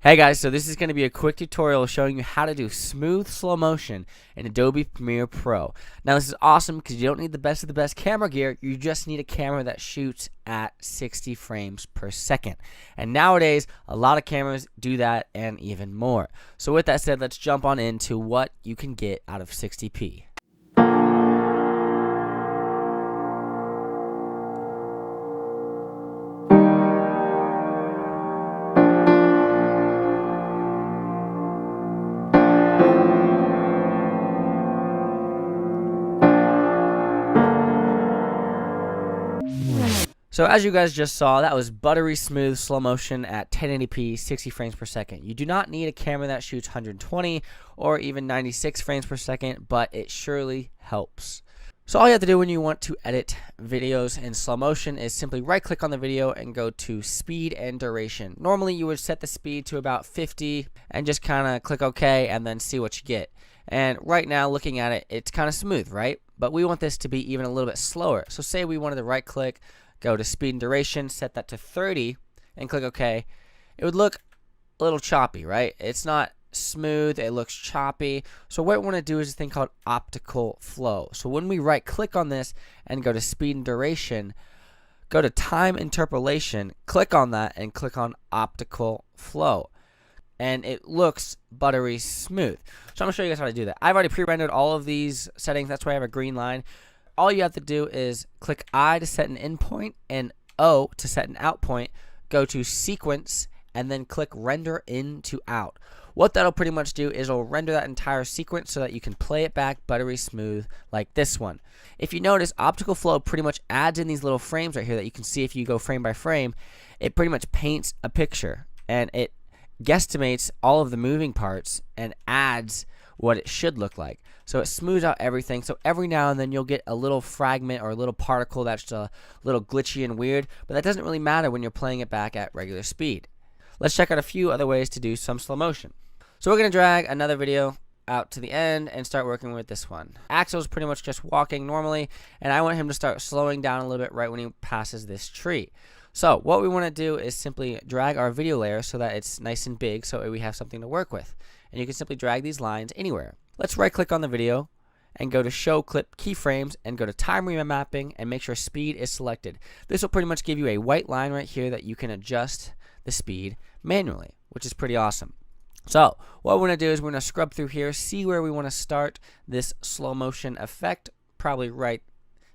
Hey guys, so this is going to be a quick tutorial showing you how to do smooth slow motion in Adobe Premiere Pro. Now this is awesome because you don't need the best of the best camera gear, you just need a camera that shoots at 60 frames per second. And nowadays, a lot of cameras do that and even more. So with that said, let's jump on into what you can get out of 60p. So as you guys just saw, that was buttery smooth slow motion at 1080p 60 frames per second. You do not need a camera that shoots 120 or even 96 frames per second, but it surely helps. So all you have to do when you want to edit videos in slow motion is simply right click on the video and go to speed and duration. Normally you would set the speed to about 50 and just kind of click OK and then see what you get. And right now looking at it, it's kind of smooth, right? But we want this to be even a little bit slower. So say we wanted to right click, go to speed and duration, set that to 30, and click OK. It would look a little choppy, right? It's not smooth, it looks choppy. So what we want to do is a thing called optical flow. So when we right click on this and go to speed and duration, go to time interpolation, click on that and click on optical flow. And it looks buttery smooth. So I'm going to show you guys how to do that. I've already pre-rendered all of these settings, that's why I have a green line. All you have to do is click I to set an in point and O to set an out point. Go to sequence and then click render in to out. What that'll pretty much do is it'll render that entire sequence so that you can play it back buttery smooth like this one. If you notice, optical flow pretty much adds in these little frames right here that you can see if you go frame by frame. It pretty much paints a picture and it guesstimates all of the moving parts and adds what it should look like. So it smooths out everything. So every now and then you'll get a little fragment or a little particle that's a little glitchy and weird, but that doesn't really matter when you're playing it back at regular speed. Let's check out a few other ways to do some slow motion. So we're going to drag another video out to the end and start working with this one. Axel's pretty much just walking normally, and I want him to start slowing down a little bit right when he passes this tree. So what we want to do is simply drag our video layer so that it's nice and big so we have something to work with. And you can simply drag these lines anywhere. Let's right click on the video and go to show clip keyframes and go to time remapping and make sure speed is selected. This will pretty much give you a white line right here that you can adjust the speed manually, which is pretty awesome. So what we're going to do is we're going to scrub through here, see where we want to start this slow motion effect, probably right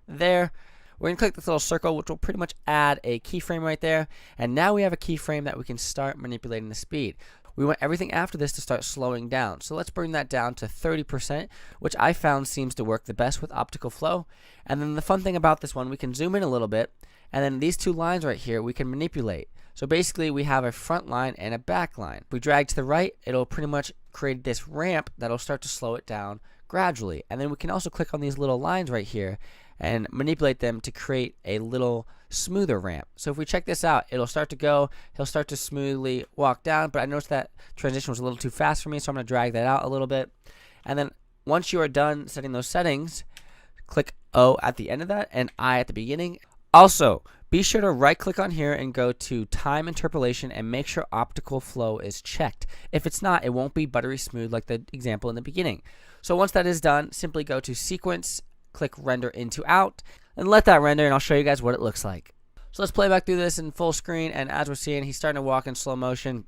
there. We're going to click this little circle, which will pretty much add a keyframe right there. And now we have a keyframe that we can start manipulating the speed. We want everything after this to start slowing down. So let's bring that down to 30%, which I found seems to work the best with optical flow. And then the fun thing about this one, we can zoom in a little bit, and then these two lines right here we can manipulate. So basically we have a front line and a back line. If we drag to the right, it'll pretty much create this ramp that'll start to slow it down gradually. And then we can also click on these little lines right here and manipulate them to create a little smoother ramp. So if we check this out, it'll start to go, he'll start to smoothly walk down, but I noticed that transition was a little too fast for me, so I'm going to drag that out a little bit. And then once you are done setting those settings, click O at the end of that and I at the beginning. Also, be sure to right click on here and go to time interpolation and make sure optical flow is checked. If it's not, it won't be buttery smooth like the example in the beginning. So once that is done, simply go to sequence, click render into out, and let that render, and I'll show you guys what it looks like. So let's play back through this in full screen, and as we're seeing, he's starting to walk in slow motion,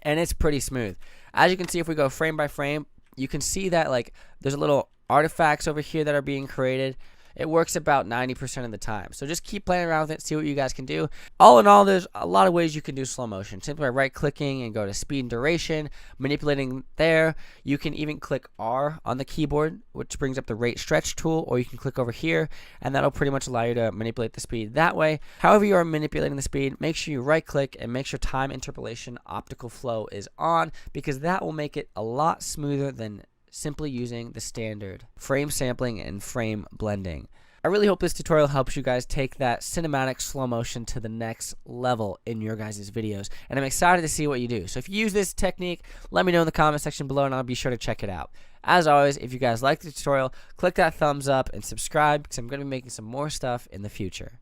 and it's pretty smooth. As you can see, if we go frame by frame, you can see that like there's a little artifacts over here that are being created. It works about 90% of the time. So just keep playing around with it, see what you guys can do. All in all, there's a lot of ways you can do slow motion. Simply by right clicking and go to speed and duration, manipulating there. You can even click R on the keyboard, which brings up the rate stretch tool, or you can click over here and that'll pretty much allow you to manipulate the speed that way. However you are manipulating the speed, make sure you right click and make sure time interpolation optical flow is on, because that will make it a lot smoother than simply using the standard frame sampling and frame blending. I really hope this tutorial helps you guys take that cinematic slow motion to the next level in your guys' videos, and I'm excited to see what you do. So if you use this technique, let me know in the comment section below and I'll be sure to check it out. As always, if you guys like the tutorial, click that thumbs up and subscribe because I'm going to be making some more stuff in the future.